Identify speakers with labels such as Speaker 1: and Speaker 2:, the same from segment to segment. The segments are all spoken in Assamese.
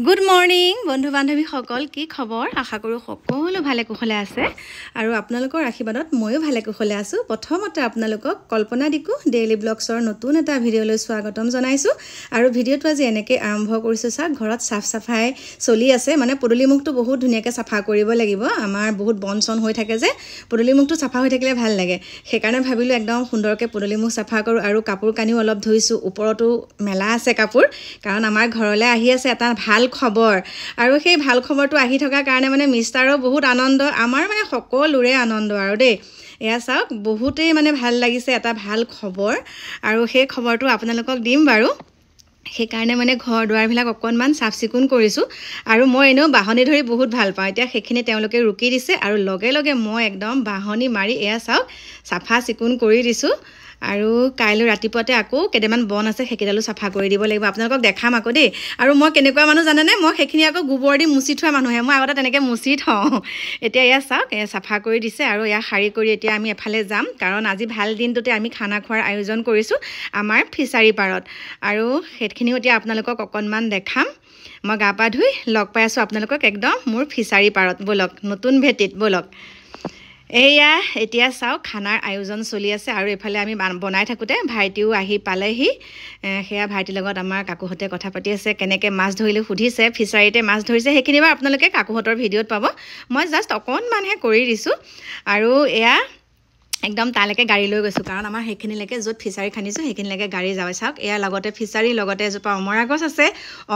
Speaker 1: গুড মৰ্নিং বন্ধু বান্ধৱী সকল কি খবৰ আশা কৰো সকলো ভালে কুশলে আছে আৰু আপোনালোকৰ আশীৰ্বাদত ময়ো ভালে কুশলে আছো প্ৰথমতে আপোনালোকক কল্পনা দিকু ডেইলি ব্লগছৰ নতুন এটা ভিডিঅলৈ স্বাগতম জনাইছো আৰু ভিডিঅটো আজি এনেকৈ আৰম্ভ কৰিছো চাওক ঘৰত সাফ সাফাই চলি আছে মানে পদুলি মুখটো বহুত ধুনিয়াকৈ সাফা কৰিব লাগিব আমাৰ বহুত বনচন হৈ থাকে যে পদুলি মুখটো সাফা হৈ থাকিলে ভাল লাগে সেইকাৰণে ভাবিলো একদম সুন্দৰকৈ পদুলি মুখ সাফা কৰো আৰু কাপোৰ কানিও অলপ ধুইছো ওপৰতো মেলা আছে কাপোৰ কাৰণ আমাৰ ঘৰলৈ আহি আছে এটা ভাল খবৰ আৰু সেই ভাল খবৰটো আহি থকা কাৰণে মানে মিষ্টাৰৰ বহুত আনন্দ আমাৰ মানে সকলোৰে আনন্দ আৰু দেই এয়া চাওক বহুতেই মানে ভাল লাগিছে এটা ভাল খবৰ আৰু সেই খবৰটো আপোনালোকক দিম বাৰু সেইকাৰণে মানে ঘৰ দুৱাৰবিলাক অকণমান চাফ চিকুণ কৰিছোঁ আৰু মই এনেও বাহনি ধৰি বহুত ভাল পাওঁ এতিয়া সেইখিনি তেওঁলোকে ৰুকি দিছে আৰু লগে লগে মই একদম বাহনি মাৰি এয়া চাওক চাফা চিকুণ কৰি দিছোঁ আৰু কাইলৈ ৰাতিপুৱাতে আকৌ কেইটামান বন আছে সেইকেইডালো চাফা কৰি দিব লাগিব আপোনালোকক দেখাম আকৌ দেই আৰু মই কেনেকুৱা মানুহ জানেনে মই সেইখিনি আকৌ গোবৰ দি মুচি থোৱা মানুহে মই আগতে তেনেকৈ মুচি থওঁ এতিয়া এয়া চাওক এয়া চাফা কৰি দিছে আৰু এয়া শাৰী কৰি এতিয়া আমি এফালে যাম কাৰণ আজি ভাল দিনটোতে আমি খানা খোৱাৰ আয়োজন কৰিছোঁ আমাৰ ফিচাৰী পাৰত আৰু সেইখিনিও এতিয়া আপোনালোকক অকণমান দেখাম মই গা পা ধুই লগ পাই আছোঁ আপোনালোকক একদম মোৰ ফিচাৰী পাৰত ব'লক নতুন ভেটিত ব'লক এয়া এতিয়া চাওক খানাৰ আয়োজন চলি আছে আৰু এফালে আমি বনাই থাকোঁতে ভাইটিও আহি পালেহি সেয়া ভাইটিৰ লগত আমাৰ কাকুহঁতে কথা পাতি আছে কেনেকৈ মাছ ধৰিলে সুধিছে ফিচাৰীতে মাছ ধৰিছে সেইখিনি বাৰু আপোনালোকে কাকুহঁতৰ ভিডিঅ'ত পাব মই জাষ্ট অকণমানহে কৰি দিছোঁ আৰু এয়া একদম তালৈকে গাড়ী লৈ গৈছোঁ কাৰণ আমাৰ সেইখিনিলৈকে য'ত ফিচাৰী খান্দিছোঁ সেইখিনিলৈকে গাড়ী যাওঁ চাওক এয়া লগতে ফিচাৰী লগতে এজোপা অমৰা গছ আছে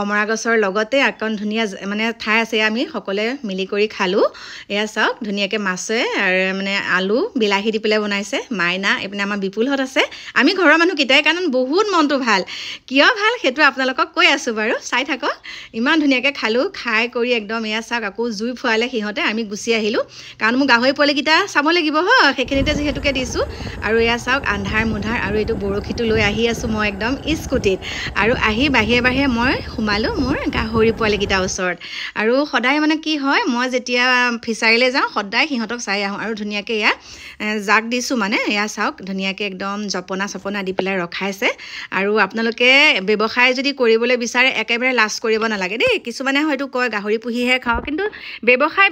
Speaker 1: অমৰা গছৰ লগতে অকণ ধুনীয়া মানে ঠাই আছে আমি সকলোৱে মিলি কৰি খালোঁ এয়া চাওক ধুনীয়াকৈ মাছে আৰু মানে আলু বিলাহী দি পেলাই বনাইছে মাইনা এইপিনে আমাৰ বিপুলহঁত আছে আমি ঘৰৰ মানুহকেইটাই কাৰণ বহুত মনটো ভাল কিয় ভাল সেইটো আপোনালোকক কৈ আছোঁ বাৰু চাই থাকক ইমান ধুনীয়াকৈ খালোঁ খাই কৰি একদম এয়া চাওক আকৌ জুই ফুৱালে সিহঁতে আমি গুচি আহিলোঁ কাৰণ মোৰ গাহৰি পোৱালিকেইটা চাব লাগিব হয় সেইখিনিতে যিহেতুকে দিছোঁ আৰু এয়া চাওক আন্ধাৰ মুন্ধাৰ আৰু এইটো বৰশীটো লৈ আহি আছোঁ মই একদম স্কুটিত আৰু আহি বাহিৰে বাহিৰে মই সোমালোঁ মোৰ গাহৰি পোৱালিকেইটাৰ ওচৰত আৰু সদায় মানে কি হয় মই যেতিয়া ফিচাৰীলৈ যাওঁ সদায় সিহঁতক চাই আহোঁ আৰু ধুনীয়াকৈ এয়া জাক দিছোঁ মানে এয়া চাওক ধুনীয়াকৈ একদম জপনা চপনা দি পেলাই ৰখাইছে আৰু আপোনালোকে ব্যৱসায় যদি কৰিবলৈ বিচাৰে একেবাৰে লাজ কৰিব নালাগে দেই কিছুমানে হয়তো কয় গাহৰি পুহিহে খাওঁ কিন্তু ব্যৱসায়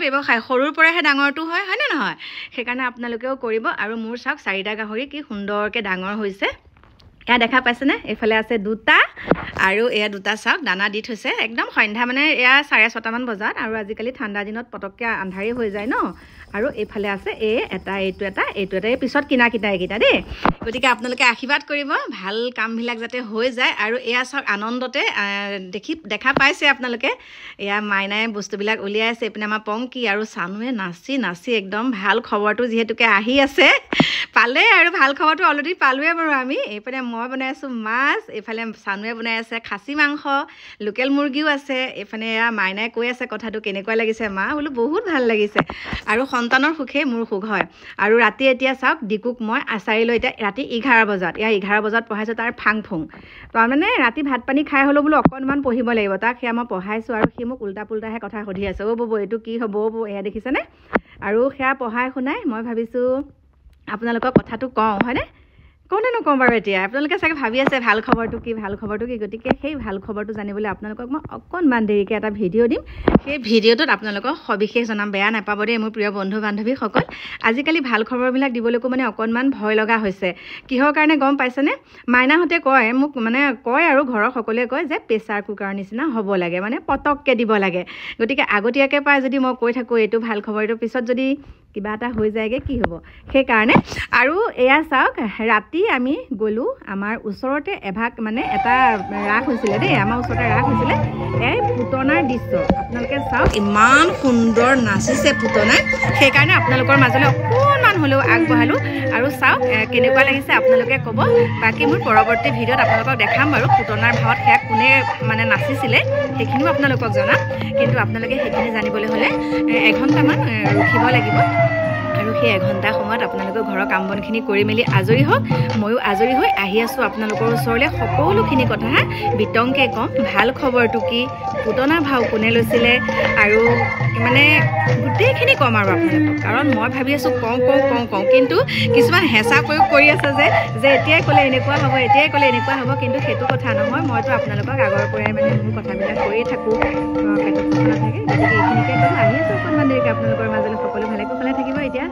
Speaker 1: সৰুৰ পৰাহে ডাঙৰটো হয়নে নহয় সেইকাৰণে আপোনালোকেও কৰিব আৰু মোৰ চাওক 4টা গাহৰি কি সুন্দৰকৈ ডাঙৰ হৈছে এয়া দেখা পাইছেনে এইফালে আছে 2টা আৰু এয়া 2টা চাওক দানা দি থৈছে একদম সন্ধ্যা মানে এয়া 6:30মান বজাত আৰু আজিকালি ঠাণ্ডা দিনত পটককৈ আন্ধাৰী হৈ যায় ন আৰু এইফালে আছে এইটো এটা এই পিছত কিনা এইকেইটা দেই গতিকে আপোনালোকে আশীৰ্বাদ কৰিব ভাল কামবিলাক যাতে হৈ যায় আৰু এয়া চাওক আনন্দতে দেখা পাইছে আপোনালোকে এয়া মাইনাই বস্তুবিলাক উলিয়াই আছে এইপিনে আমাৰ পংকি আৰু চানুৱে নাচি একদম ভাল খবৰটো যিহেতুকে আহি আছে পালে আৰু ভাল খবৰটো অলৰেডি পালোৱে বাৰু আমি এইপিনে মই বনাই আছোঁ মাছ এইফালে চানুৱে বনাই আছে খাচী মাংস লোকেল মুৰ্গীও আছে এইফালে এয়া মাইনাই কৈ আছে কথাটো কেনেকুৱা লাগিছে মা বোলো বহুত ভাল লাগিছে আৰু সন্তানৰ সুখে মোৰ সুখ হয় আৰু ৰাতি এতিয়া চাওক ডিকুক মই আচাৰিলৈ এতিয়া ৰাতি 11 বজাত 11 বজাত পঢ়াইছোঁ তাৰ ফাং তাৰমানে ৰাতি ভাত পানী খাই হ'লেও বোলো অকণমান পঢ়িব লাগিব তাক সেয়া মই পঢ়াইছোঁ আৰু সি মোক উল্টা পুল্টাহে কথা সুধি আছে ব'ব এইটো কি হ'ব এয়া দেখিছেনে আৰু সেয়া পঢ়াই শুনাই মই ভাবিছোঁ আপোনালোকৰ কথাটো কওঁ হয়নে কওঁনে নকওঁ বাৰু এতিয়া আপোনালোকে চাগে ভাবি আছে ভাল খবৰটো কি গতিকে সেই ভাল খবৰটো জানিবলৈ আপোনালোকক মই অকণমান দেৰিকৈ এটা ভিডিঅ' দিম সেই ভিডিঅ'টোত আপোনালোকক সবিশেষ জনাম বেয়া নাপাব দেই মোৰ প্ৰিয় বন্ধু বান্ধৱীসকল আজিকালি ভাল খবৰবিলাক দিবলৈকো মানে অকণমান ভয় লগা হৈছে কিহৰ কাৰণে গম পাইছেনে মাইনাহঁতে কয় মোক মানে কয় আৰু ঘৰৰ সকলোৱে কয় যে প্ৰেছাৰ কুকাৰৰ নিচিনা হ'ব লাগে মানে পটককৈ দিব লাগে গতিকে আগতীয়াকৈ পাই যদি মই কৈ থাকোঁ এইটো ভাল খবৰ এইটো পিছত যদি কিবা এটা হৈ যায়গৈ কি হ'ব সেইকাৰণে আৰু এয়া চাওক ৰাতি আমি গ'লোঁ আমাৰ ওচৰতে এভাগ মানে এটা ৰাস হৈছিলে দেই আমাৰ ওচৰতে ৰাস হৈছিলে এই পুতনাৰ দৃশ্য আপোনালোকে চাওক ইমান সুন্দৰ নাচিছে পুতনাই সেইকাৰণে আপোনালোকৰ মাজলৈ অকণমান হ'লেও আগবঢ়ালোঁ আৰু চাওক কেনেকুৱা লাগিছে আপোনালোকে ক'ব বাকী মোৰ পৰৱৰ্তী ভিডিঅ'ত আপোনালোকক দেখাম বাৰু পুতনাৰ ভাৱত সেয়া কোনে মানে নাচিছিলে সেইখিনিও আপোনালোকক জনাম কিন্তু আপোনালোকে সেইখিনি জানিবলৈ হ'লে 1 ঘণ্টামান ৰখিব লাগিব আৰু কিন্তু সেই এঘণ্টা সময়ত আপোনালোকৰ ঘৰৰ কাম বনখিনি কৰি মেলি আজৰি হওক ময়ো আজৰি হৈ আহি আছোঁ আপোনালোকৰ ওচৰলৈ সকলোখিনি কথা বিতংকৈ ক'ম ভাল খবৰটো কি পুতনা ভাও কোনে লৈছিলে আৰু মানে গোটেইখিনি ক'ম আৰু আপোনালোকক কাৰণ মই ভাবি আছোঁ কওঁ কিন্তু কিছুমান হেঁচা প্ৰয়োগ কৰি আছে যে এতিয়াই ক'লে এনেকুৱা হ'ব এতিয়াই ক'লে এনেকুৱা হ'ব কিন্তু সেইটো কথা নহয় মইতো আপোনালোকক আগৰ পৰাই মানে মোৰ কথাবিলাক কৈয়ে থাকোঁ পেটত কথা নাথাকে গতিকে এইখিনিকে ক'ম আহি আছোঁ অকণমান দেৰিকৈ আপোনালোকৰ মাজলৈ সকলো ভালে কুশলে থাকিব এতিয়া